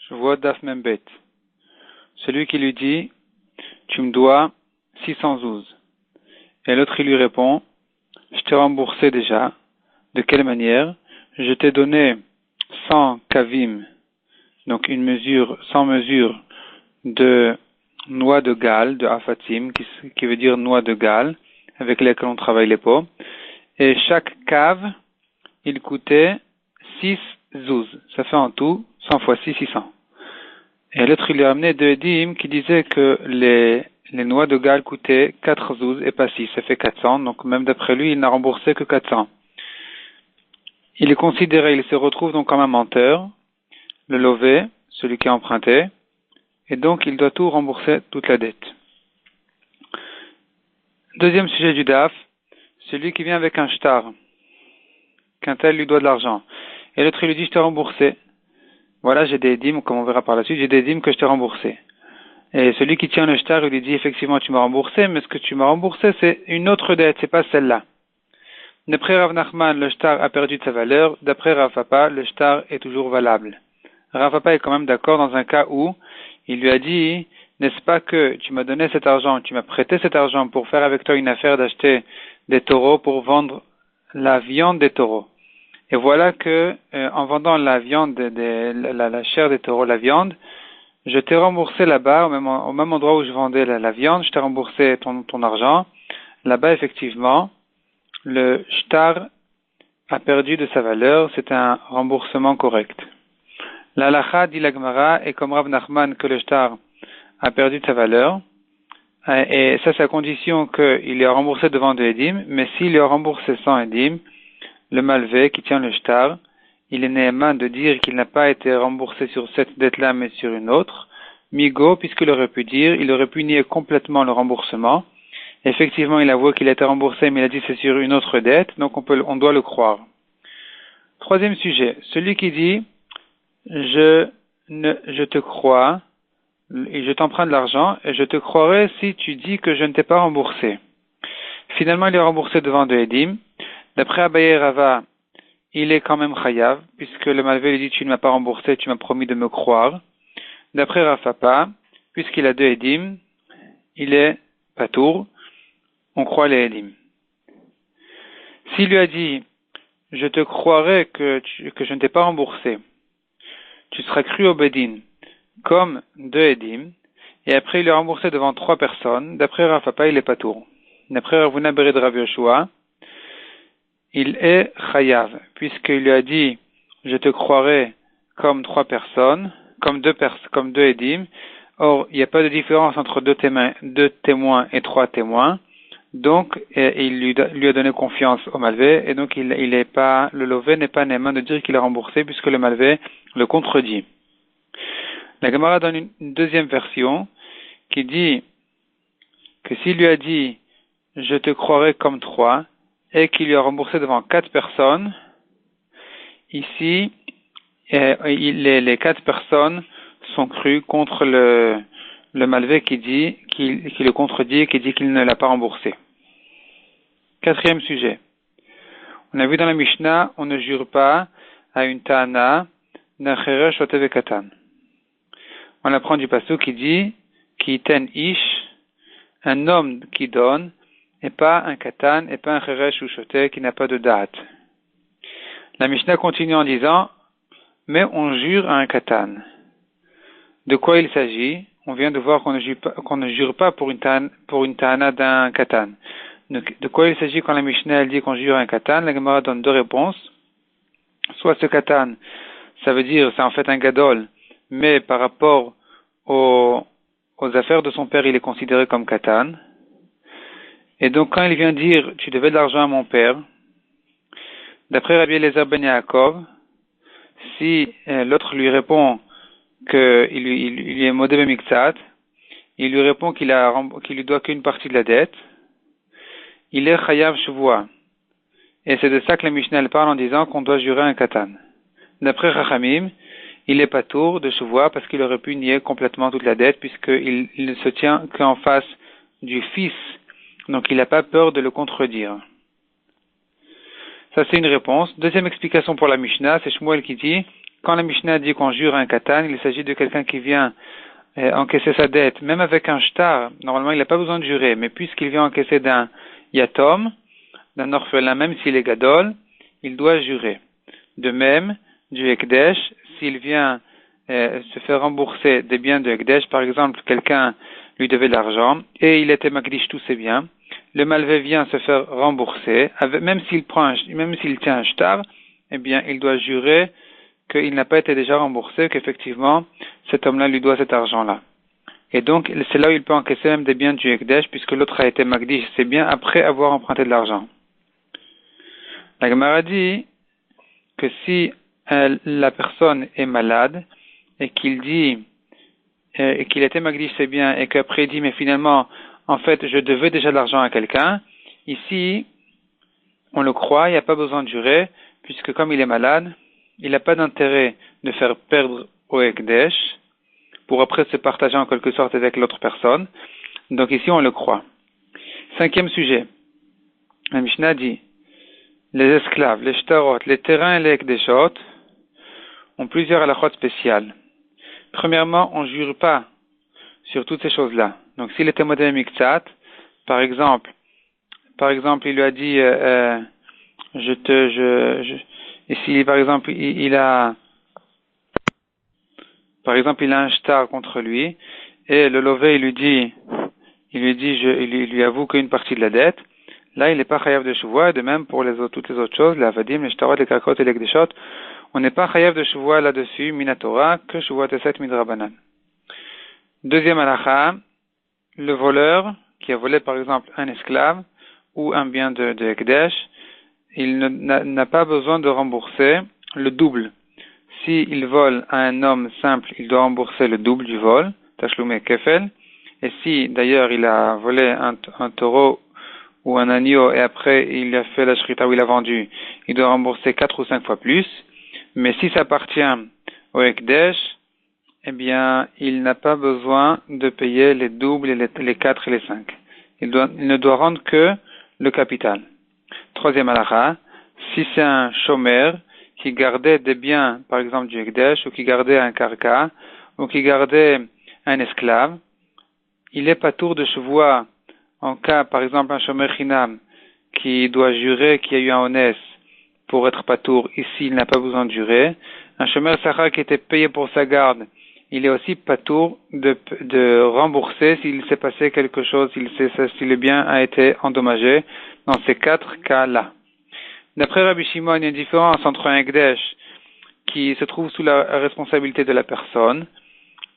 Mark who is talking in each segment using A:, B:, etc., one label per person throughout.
A: Je vois Daf Membet. Celui qui lui dit, tu me dois 612. Et l'autre il lui répond, je t'ai remboursé déjà. De quelle manière? Je t'ai donné 100 kavim, donc 100 mesures de noix de Galles, de afatim, qui veut dire noix de Galles, avec lesquelles on travaille les peaux. Et chaque cave, il coûtait 6 zouz. Ça fait en tout 100 fois 6, 600. Et l'autre, il lui a amené deux édimes qui disaient que les noix de Galles coûtaient 4 zouz et pas 6. Ça fait 400. Donc même d'après lui, il n'a remboursé que 400. Il est considéré, il se retrouve donc comme un menteur, le lové, celui qui a emprunté, et donc il doit tout rembourser, toute la dette. Deuxième sujet du DAF, celui qui vient avec un shtar, qu'un tel lui doit de l'argent. Et l'autre, il lui dit, je t'ai remboursé. Voilà, j'ai des dîmes, comme on verra par la suite, j'ai des dîmes que je t'ai remboursé. Et celui qui tient le shtar, il lui dit, effectivement, tu m'as remboursé, mais ce que tu m'as remboursé, c'est une autre dette, c'est pas celle-là. D'après Rav Nachman, le shtar a perdu de sa valeur. D'après Rav Papa, le shtar est toujours valable. Rav Papa est quand même d'accord dans un cas où il lui a dit, n'est-ce pas que tu m'as donné cet argent, tu m'as prêté cet argent pour faire avec toi une affaire d'acheter des taureaux pour vendre la viande des taureaux. Et voilà que, en vendant la viande, la chair des taureaux, la viande, je t'ai remboursé là-bas, au même endroit où je vendais la viande, je t'ai remboursé ton argent. Là-bas, effectivement, le shtar a perdu de sa valeur, c'est un remboursement correct. L'alacha dit la Gemara est comme Rav Nachman que le shtar a perdu de sa valeur, et ça c'est à condition qu'il ait remboursé devant deux édim, mais s'il a remboursé sans édim, le malvé qui tient le shtar, il est néhéman de dire qu'il n'a pas été remboursé sur cette dette-là mais sur une autre, migo, puisqu'il aurait pu dire, il aurait pu nier complètement le remboursement. Effectivement, il avoue qu'il a été remboursé, mais il a dit c'est sur une autre dette, donc on doit le croire. Troisième sujet, celui qui dit je te crois et je t'emprunte de l'argent et je te croirai si tu dis que je ne t'ai pas remboursé. Finalement, il est remboursé devant deux édim. D'après Abaye et Rava, il est quand même chayav, puisque le malvé lui dit tu ne m'as pas remboursé, tu m'as promis de me croire. D'après Rav Papa, puisqu'il a deux édim, il est patour. On croit les édim. S'il lui a dit, je te croirai que je ne t'ai pas remboursé, tu seras cru au bedin comme deux édim, et après il est remboursé devant trois personnes. D'après Rav Papa, il est patour. D'après Rav Huna Bered Rav Yoshua, il est chayav, puisqu'il lui a dit, je te croirai comme trois personnes, comme deux édim. Or, il n'y a pas de différence entre deux témoins et trois témoins. Donc, il lui a donné confiance au malvé, et donc il est pas, le lové n'est pas néhéman de dire qu'il a remboursé, puisque le malvé le contredit. La Gemara donne une deuxième version, qui dit que s'il lui a dit, je te croirai comme trois, et qu'il lui a remboursé devant quatre personnes, ici, les quatre personnes sont crues contre le malvé qui le contredit et qui dit qu'il ne l'a pas remboursé. Quatrième sujet. On a vu dans la Mishnah, on ne jure pas à une ta'ana n'acheresh otev katan. On apprend du pasuk qui dit ki ten ish, un homme qui donne, et pas un katan, et pas un cheresh ou shoté qui n'a pas de date. La Mishnah continue en disant, mais on jure à un katan. De quoi il s'agit? On vient de voir qu'on ne jure pas pour une ta'ana d'un katan. De quoi il s'agit quand la Mishnah elle dit qu'on jure à un katan? La Gemara donne deux réponses. Soit ce katan, ça veut dire c'est en fait un gadol, mais par rapport aux affaires de son père, il est considéré comme katan. Et donc quand il vient dire tu devais de l'argent à mon père, d'après Rabbi Eliezer ben Yaakov, si l'autre lui répond qu'il lui est modé bemiktsat, il lui répond qu'il lui doit qu'une partie de la dette, il est chayav shuvua. Et c'est de ça que la Mishnah elle parle en disant qu'on doit jurer un katan. D'après Chachamim, il est patour de shuvua parce qu'il aurait pu nier complètement toute la dette puisqu'il ne se tient qu'en face du fils. Donc il n'a pas peur de le contredire. Ça c'est une réponse. Deuxième explication pour la Mishnah, c'est Shmuel qui dit quand la Mishnah dit qu'on jure un katan, il s'agit de quelqu'un qui vient encaisser sa dette, même avec un shtar. Normalement, il n'a pas besoin de jurer, mais puisqu'il vient encaisser d'un yatom, d'un orphelin, même s'il est gadol, il doit jurer. De même, du Ekdesh, s'il vient se faire rembourser des biens de Ekdesh, par exemple, quelqu'un lui devait de l'argent et il était magdish tous ses biens, le malvé vient se faire rembourser, même s'il tient un shtar, eh bien, il doit jurer qu'il n'a pas été déjà remboursé, qu'effectivement, cet homme-là lui doit cet argent-là. Et donc, c'est là où il peut encaisser même des biens du Ekdesh, puisque l'autre a été magdish, c'est bien après avoir emprunté de l'argent. La Gemara dit que si la personne est malade et qu'il dit et qu'il était magdish c'est bien et qu'après il dit mais finalement en fait je devais déjà de l'argent à quelqu'un, ici on le croit, il n'y a pas besoin de jurer puisque comme il est malade, il n'a pas d'intérêt de faire perdre au Ekdesh pour après se partager en quelque sorte avec l'autre personne. Donc ici on le croit. Cinquième sujet. La Mishnah dit les esclaves, les shtarot, les terrains et les ekdeshot ont plusieurs halachot spéciales. Premièrement, on ne jure pas sur toutes ces choses-là. Donc, s'il était modèle miktsat, par exemple, il lui a dit, et si, par exemple, il a un shtar contre lui, et le lové, il lui avoue qu'une partie de la dette, là, il n'est pas chayav de shuvoa, de même pour toutes les autres choses, les avadim, les shtarot, les kakot et les ekdeshot, on n'est pas chayav de shuvoa là-dessus, minatora, que shuvoa teset midrabanan. Deuxième halakha, le voleur, qui a volé par exemple un esclave, ou un bien de Ekdesh, il n'a pas besoin de rembourser le double. S'il vole à un homme simple, il doit rembourser le double du vol, tashlume kefel, et si d'ailleurs il a volé un taureau ou un agneau et après il a fait la shrita où il a vendu, il doit rembourser 4 ou 5 fois plus. Mais si ça appartient au Ekdesh, eh bien, il n'a pas besoin de payer les doubles, les 4 et les 5. Il ne doit rendre que le capital. Troisième halakha, si c'est un shomer qui gardait des biens, par exemple du Ekdesh, ou qui gardait un karka, ou qui gardait un esclave, il est patour de chevois en cas, par exemple, un shomer chinam qui doit jurer qu'il y a eu un honnête pour être patour. Ici, il n'a pas besoin de jurer. Un shomer sachar qui était payé pour sa garde, il est aussi patour de rembourser s'il s'est passé quelque chose, si le bien a été endommagé dans ces 4 cas-là. D'après Rabbi Shimon, il y a une différence entre un Ekdesh qui se trouve sous la responsabilité de la personne.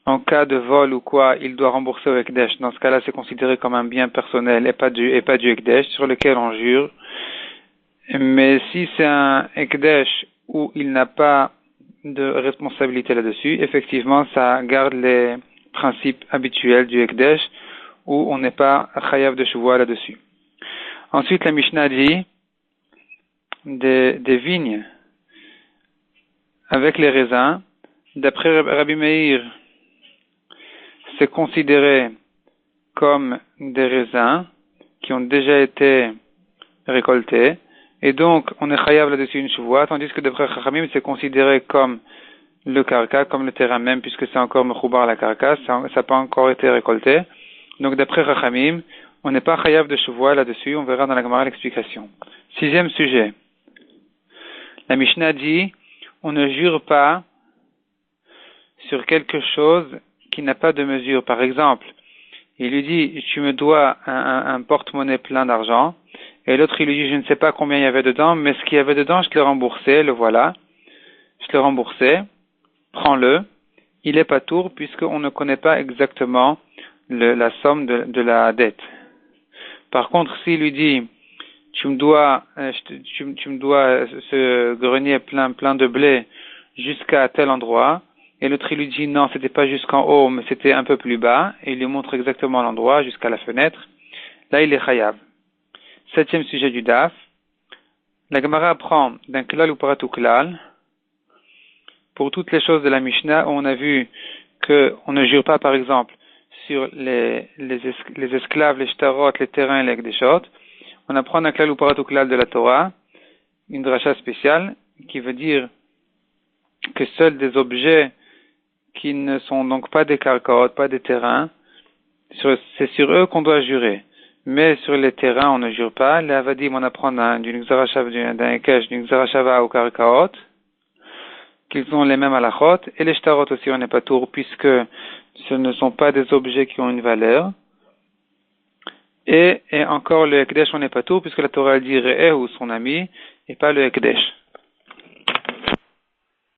A: En cas de vol ou quoi, il doit rembourser au Ekdesh. Dans ce cas-là, c'est considéré comme un bien personnel et pas du Ekdesh sur lequel on jure. Mais si c'est un Ekdesh où il n'a pas de responsabilité là-dessus, effectivement, ça garde les principes habituels du Ekdesh où on n'est pas chayav de shuvoa là-dessus. Ensuite, la Mishnah dit des vignes avec les raisins. D'après Rabbi Meir, c'est considéré comme des raisins qui ont déjà été récoltés. Et donc, on est chayav là-dessus une shuvoa, tandis que d'après Chachamim, c'est considéré comme le karka, comme le terrain même, puisque c'est encore mechoubar la karka, ça n'a pas encore été récolté. Donc, d'après Chachamim, on n'est pas chayav de shuvoa là-dessus, on verra dans la Gemara l'explication. Sixième sujet. La Mishnah dit, on ne jure pas sur quelque chose qui n'a pas de mesure. Par exemple, il lui dit, tu me dois un porte-monnaie plein d'argent, et l'autre, il lui dit, je ne sais pas combien il y avait dedans, mais ce qu'il y avait dedans, je te l'ai remboursé, le voilà. Je te l'ai remboursé, prends-le. Il est pas tour, puisqu'on ne connaît pas exactement la somme de la dette. Par contre, s'il lui dit, tu me dois ce grenier plein de blé jusqu'à tel endroit, et l'autre, il lui dit, non, c'était pas jusqu'en haut, mais c'était un peu plus bas, et il lui montre exactement l'endroit, jusqu'à la fenêtre. Là, il est chayav. Septième sujet du DAF. La Gemara apprend d'un klal ou paratou klal pour toutes les choses de la Mishnah où on a vu qu'on ne jure pas, par exemple, sur les esclaves, les shtarot, les terrains et les ekdeshot. On apprend d'un klal ou paratou klal de la Torah, une dracha spéciale, qui veut dire que seuls des objets qui ne sont donc pas des karkaot, pas des terrains, c'est sur eux qu'on doit jurer. Mais sur les terrains, on ne jure pas. Les avadim, on apprend d'un Ekech, d'une Xarashava au karkaot, qu'ils ont les mêmes halachot, et les shtarot aussi, on n'est pas tour, puisque ce ne sont pas des objets qui ont une valeur. Et encore le Ekdesh, on n'est pas tour, puisque la Torah dit Re'eh ou son ami, et pas le Ekdesh.